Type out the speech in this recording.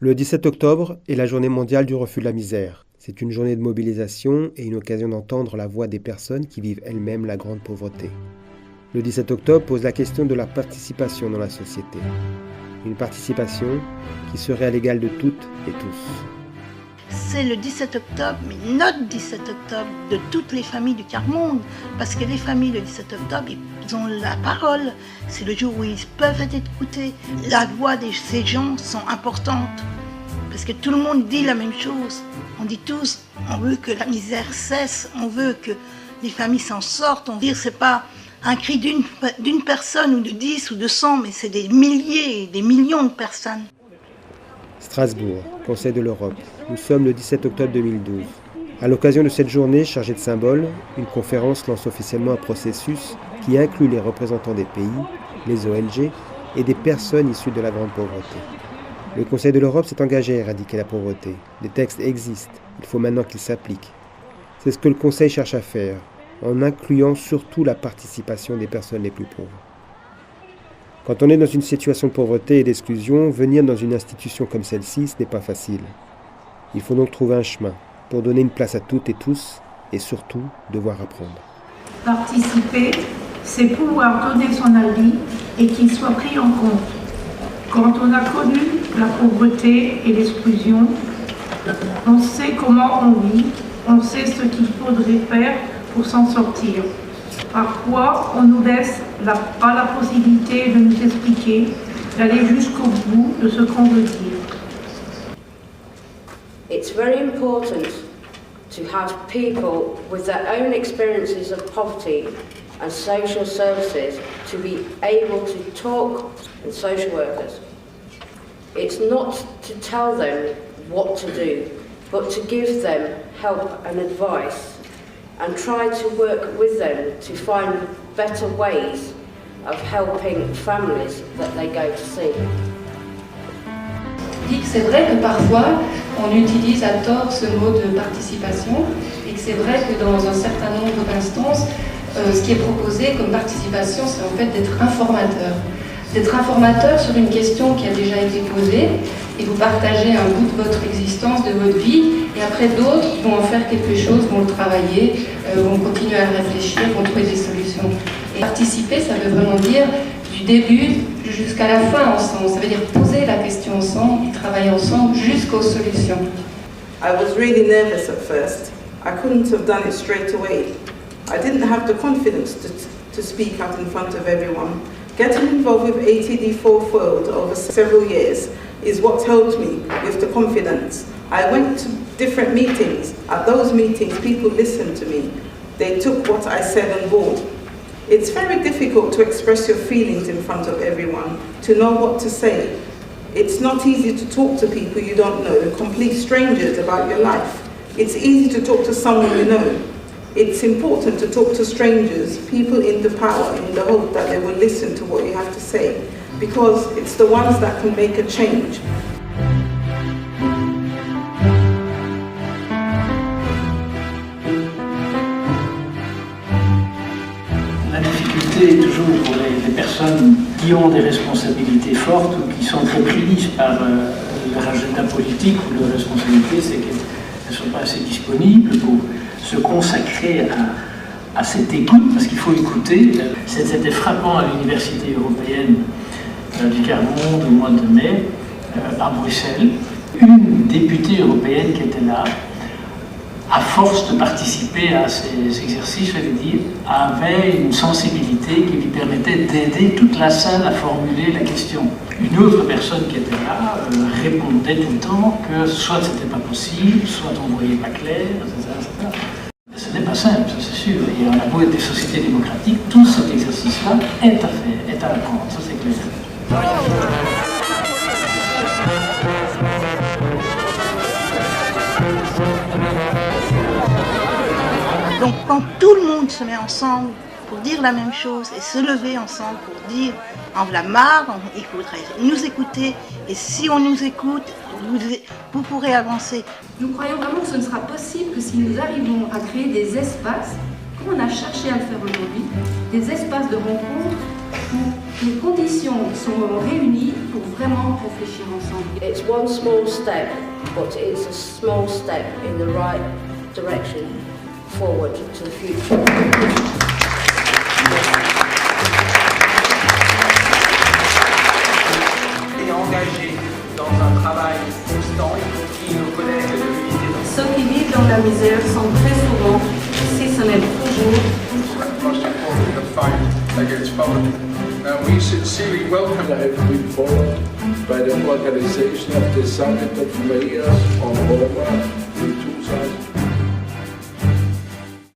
Le 17 octobre est la journée mondiale du refus de la misère. C'est une journée de mobilisation et une occasion d'entendre la voix des personnes qui vivent elles-mêmes la grande pauvreté. Le 17 octobre pose la question de la participation dans la société. Une participation qui serait à l'égal de toutes et tous. C'est le 17 octobre, mais notre 17 octobre de toutes les familles du quart-monde. Parce que les familles, le 17 octobre, ils ont la parole. C'est le jour où ils peuvent être écoutés. La voix de ces gens sont importantes. Parce que tout le monde dit la même chose. On dit tous, on veut que la misère cesse, on veut que les familles s'en sortent. On veut dire, c'est pas un cri d'une personne ou de 10 ou de 100, mais c'est des milliers, des millions de personnes. Strasbourg, Conseil de l'Europe. Nous sommes le 17 octobre 2012. À l'occasion de cette journée chargée de symboles, une conférence lance officiellement un processus qui inclut les représentants des pays, les ONG et des personnes issues de la grande pauvreté. Le Conseil de l'Europe s'est engagé à éradiquer la pauvreté. Les textes existent, il faut maintenant qu'ils s'appliquent. C'est ce que le Conseil cherche à faire, en incluant surtout la participation des personnes les plus pauvres. Quand on est dans une situation de pauvreté et d'exclusion, venir dans une institution comme celle-ci, ce n'est pas facile. Il faut donc trouver un chemin pour donner une place à toutes et tous, et surtout devoir apprendre. Participer, c'est pouvoir donner son avis et qu'il soit pris en compte. Quand on a connu la pauvreté et l'exclusion, on sait comment on vit, on sait ce qu'il faudrait faire pour s'en sortir. Parfois, on nous laisse pas la possibilité de nous expliquer, d'aller jusqu'au bout de ce qu'on veut dire. It's very important to have people with their own experiences of poverty and social services to be able to talk and social workers. It's not to tell them what to do, but to give them help and advice and try to work with them to find better ways of helping families that they go to see. C'est vrai que parfois on utilise à tort ce mot de participation et que c'est vrai que dans un certain nombre d'instances, ce qui est proposé comme participation, c'est en fait d'être informateur. D'être informateur sur une question qui a déjà été posée et vous partagez un bout de votre existence, de votre vie, et après d'autres vont en faire quelque chose, vont le travailler, vont continuer à réfléchir, vont trouver des solutions. Et participer, ça veut vraiment dire du début jusqu'à la fin ensemble. Ça veut dire poser la question ensemble et travailler ensemble jusqu'aux solutions. I was really nervous at first. I couldn't have done it straight away. I didn't have the confidence to speak up in front of everyone. Getting involved with ATD Fourfold over several years is what helped me with the confidence. I went to different meetings. At those meetings, people listened to me. They took what I said on board. It's very difficult to express your feelings in front of everyone, to know what to say. It's not easy to talk to people you don't know, complete strangers, about your life. It's easy to talk to someone you know. It's important to talk to strangers, people in the power, in the hope that they will listen to what you have to say, because it's the ones that can make a change. La difficulté est toujours pour les personnes qui ont des responsabilités fortes ou qui sont très prises par leur agenda politique ou leur responsabilité, c'est qu'elles ne sont pas assez disponibles pour se consacrer à cette écoute, parce qu'il faut écouter. C'était frappant à l'Université européenne du Quart-Monde au mois de mai, à Bruxelles. Une députée européenne qui était là, à force de participer à ces exercices, je vais dire, avait une sensibilité qui lui permettait d'aider toute la salle à formuler la question. Une autre personne qui était là répondait tout le temps que soit c'était pas possible, soit on ne voyait pas clair, etc. Ce n'est pas simple, ça c'est sûr. Et on a beau être des sociétés démocratiques, tout cet exercice-là est à faire, est à apprendre, ça c'est clair. Donc quand tout le monde se met ensemble pour dire la même chose et se lever ensemble pour dire on en a marre, il faudrait nous écouter et si on nous écoute, vous pourrez avancer. Nous croyons vraiment que ce ne sera possible que si nous arrivons à créer des espaces, comme on a cherché à le faire aujourd'hui, des espaces de rencontre où les conditions sont réunies pour vraiment réfléchir ensemble. It's one small step, but it's a small step in the right direction forward to the future. Et engagé dans un travail constant, y compris nos collègues de l'unité. Ceux qui vivent dans la misère sont très souvent, si ce n'est toujours, most important, the fight against poverty. We sincerely welcome that have been followed by the organization of the Summit of Mayors on Roma in 2000.